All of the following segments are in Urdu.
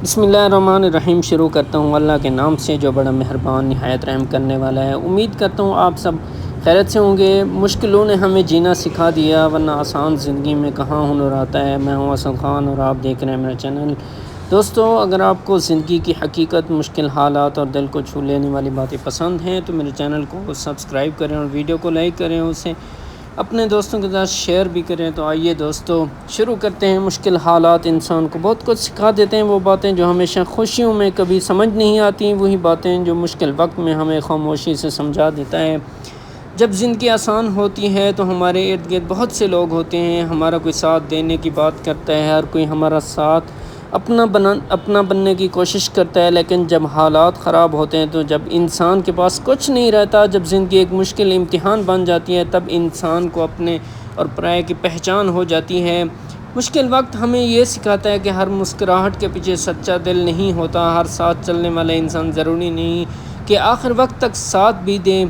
بسم اللہ الرحمن الرحیم۔ شروع کرتا ہوں اللہ کے نام سے جو بڑا مہربان نہایت رحم کرنے والا ہے۔ امید کرتا ہوں آپ سب خیریت سے ہوں گے۔ مشکلوں نے ہمیں جینا سکھا دیا ورنہ آسان زندگی میں کہاں ہنر آتا ہے۔ میں ہوں اسد خان اور آپ دیکھ رہے ہیں میرا چینل۔ دوستو، اگر آپ کو زندگی کی حقیقت، مشکل حالات اور دل کو چھو لینے والی باتیں پسند ہیں تو میرے چینل کو سبسکرائب کریں اور ویڈیو کو لائک کریں، اسے اپنے دوستوں کے ساتھ شیئر بھی کریں۔ تو آئیے دوستو شروع کرتے ہیں۔ مشکل حالات انسان کو بہت کچھ سکھا دیتے ہیں۔ وہ باتیں جو ہمیشہ خوشیوں میں کبھی سمجھ نہیں آتی، وہی باتیں جو مشکل وقت میں ہمیں خاموشی سے سمجھا دیتا ہے۔ جب زندگی آسان ہوتی ہے تو ہمارے ارد گرد بہت سے لوگ ہوتے ہیں، ہمارا کوئی ساتھ دینے کی بات کرتا ہے، ہر کوئی ہمارا ساتھ اپنا بننے کی کوشش کرتا ہے۔ لیکن جب حالات خراب ہوتے ہیں، تو جب انسان کے پاس کچھ نہیں رہتا، جب زندگی ایک مشکل امتحان بن جاتی ہے، تب انسان کو اپنے اور پرائے کی پہچان ہو جاتی ہے۔ مشکل وقت ہمیں یہ سکھاتا ہے کہ ہر مسکراہٹ کے پیچھے سچا دل نہیں ہوتا، ہر ساتھ چلنے والا انسان ضروری نہیں کہ آخر وقت تک ساتھ بھی دے۔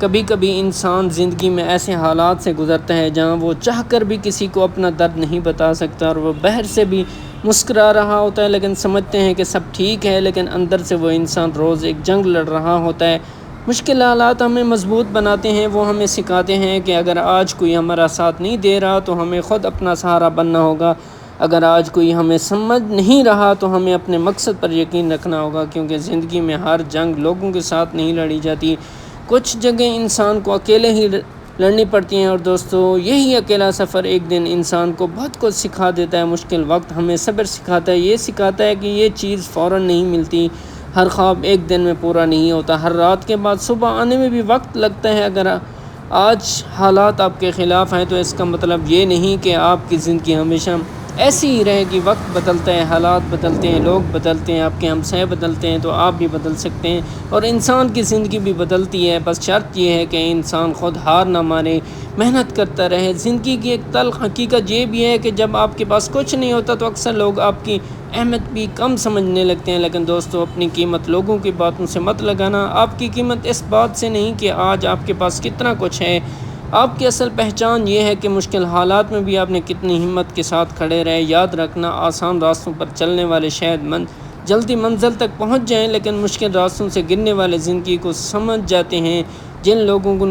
کبھی کبھی انسان زندگی میں ایسے حالات سے گزرتا ہے جہاں وہ چاہ کر بھی کسی کو اپنا درد نہیں بتا سکتا، اور وہ باہر سے بھی مسکرا رہا ہوتا ہے، لیکن سمجھتے ہیں کہ سب ٹھیک ہے، لیکن اندر سے وہ انسان روز ایک جنگ لڑ رہا ہوتا ہے۔ مشکل حالات ہمیں مضبوط بناتے ہیں۔ وہ ہمیں سکھاتے ہیں کہ اگر آج کوئی ہمارا ساتھ نہیں دے رہا تو ہمیں خود اپنا سہارا بننا ہوگا۔ اگر آج کوئی ہمیں سمجھ نہیں رہا تو ہمیں اپنے مقصد پر یقین رکھنا ہوگا، کیونکہ زندگی میں ہر جنگ لوگوں کے ساتھ نہیں لڑی جاتی، کچھ جگہیں انسان کو اکیلے ہی لڑنی پڑتی ہیں۔ اور دوستو، یہی اکیلا سفر ایک دن انسان کو بہت کچھ سکھا دیتا ہے۔ مشکل وقت ہمیں صبر سکھاتا ہے، یہ سکھاتا ہے کہ یہ چیز فوراً نہیں ملتی، ہر خواب ایک دن میں پورا نہیں ہوتا، ہر رات کے بعد صبح آنے میں بھی وقت لگتا ہے۔ اگر آج حالات آپ کے خلاف ہیں تو اس کا مطلب یہ نہیں کہ آپ کی زندگی ہمیشہ ایسی ہی رہے گی۔ وقت بدلتا ہے، حالات بدلتے ہیں، لوگ بدلتے ہیں، آپ کے ہمسائے بدلتے ہیں، تو آپ بھی بدل سکتے ہیں، اور انسان کی زندگی بھی بدلتی ہے۔ بس شرط یہ ہے کہ انسان خود ہار نہ مانے، محنت کرتا رہے۔ زندگی کی ایک تلخ حقیقت یہ بھی ہے کہ جب آپ کے پاس کچھ نہیں ہوتا تو اکثر لوگ آپ کی اہمیت بھی کم سمجھنے لگتے ہیں۔ لیکن دوستو، اپنی قیمت لوگوں کی باتوں سے مت لگانا۔ آپ کی قیمت اس بات سے نہیں کہ آج آپ کے پاس کتنا کچھ ہے، آپ کی اصل پہچان یہ ہے کہ مشکل حالات میں بھی آپ نے کتنی ہمت کے ساتھ کھڑے رہے۔ یاد رکھنا، آسان راستوں پر چلنے والے شاید جلدی منزل تک پہنچ جائیں، لیکن مشکل راستوں سے گرنے والے زندگی کو سمجھ جاتے ہیں۔ جن لوگوں کو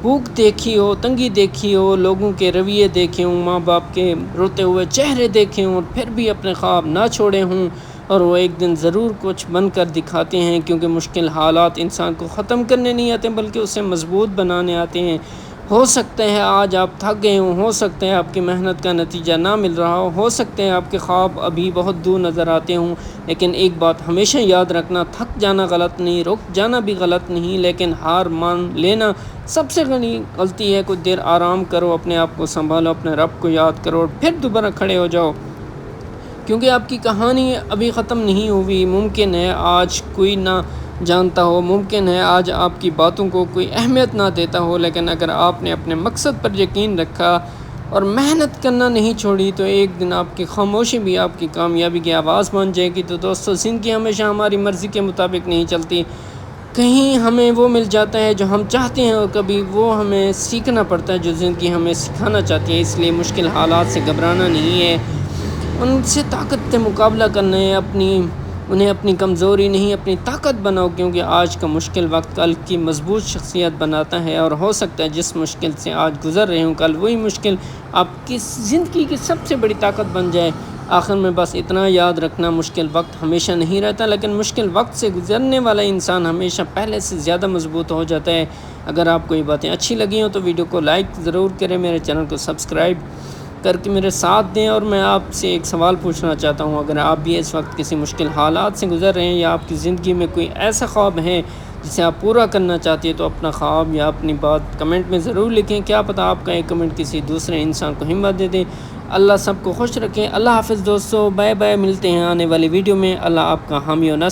بھوک دیکھی ہو، تنگی دیکھی ہو، لوگوں کے رویے دیکھے ہوں، ماں باپ کے روتے ہوئے چہرے دیکھے ہوں، اور پھر بھی اپنے خواب نہ چھوڑے ہوں، اور وہ ایک دن ضرور کچھ بن کر دکھاتے ہیں، کیونکہ مشکل حالات انسان کو ختم کرنے نہیں آتے بلکہ اسے مضبوط بنانے آتے ہیں۔ ہو سکتا ہے آج آپ تھک گئے ہوں، ہو سکتا ہے آپ کی محنت کا نتیجہ نہ مل رہا ہو سکتا ہے آپ کے خواب ابھی بہت دور نظر آتے ہوں، لیکن ایک بات ہمیشہ یاد رکھنا، تھک جانا غلط نہیں، رک جانا بھی غلط نہیں، لیکن ہار مان لینا سب سے بڑی غلطی ہے۔ کچھ دیر آرام کرو، اپنے آپ کو سنبھالو، اپنے رب کو یاد کرو، اور پھر دوبارہ کھڑے ہو جاؤ، کیونکہ آپ کی کہانی ابھی ختم نہیں ہوئی۔ ممکن ہے آج کوئی نہ جانتا ہو، ممکن ہے آج آپ کی باتوں کو کوئی اہمیت نہ دیتا ہو، لیکن اگر آپ نے اپنے مقصد پر یقین رکھا اور محنت کرنا نہیں چھوڑی تو ایک دن آپ کی خاموشی بھی آپ کی کامیابی کی آواز بن جائے گی۔ تو دوستو، زندگی ہمیشہ ہماری مرضی کے مطابق نہیں چلتی، کہیں ہمیں وہ مل جاتا ہے جو ہم چاہتے ہیں، اور کبھی وہ ہمیں سیکھنا پڑتا ہے جو زندگی ہمیں سکھانا چاہتی ہے۔ اس لیے مشکل حالات سے گھبرانا نہیں ہے، ان سے طاقت سے مقابلہ کرنا ہے، انہیں اپنی کمزوری نہیں اپنی طاقت بناؤ، کیونکہ آج کا مشکل وقت کل کی مضبوط شخصیت بناتا ہے۔ اور ہو سکتا ہے جس مشکل سے آج گزر رہے ہوں، کل وہی مشکل آپ کی زندگی کی سب سے بڑی طاقت بن جائے۔ آخر میں بس اتنا یاد رکھنا، مشکل وقت ہمیشہ نہیں رہتا، لیکن مشکل وقت سے گزرنے والا انسان ہمیشہ پہلے سے زیادہ مضبوط ہو جاتا ہے۔ اگر آپ کو یہ باتیں اچھی لگی ہوں تو ویڈیو کو لائک ضرور کریں، میرے چینل کو سبسکرائب کر کے میرے ساتھ دیں۔ اور میں آپ سے ایک سوال پوچھنا چاہتا ہوں، اگر آپ بھی اس وقت کسی مشکل حالات سے گزر رہے ہیں، یا آپ کی زندگی میں کوئی ایسا خواب ہے جسے آپ پورا کرنا چاہتے ہیں، تو اپنا خواب یا اپنی بات کمنٹ میں ضرور لکھیں۔ کیا پتہ آپ کا ایک کمنٹ کسی دوسرے انسان کو ہمت دے دیں۔ اللہ سب کو خوش رکھیں۔ اللہ حافظ دوستو، بائے بائے، ملتے ہیں آنے والی ویڈیو میں۔ اللہ آپ کا حامی و ناصر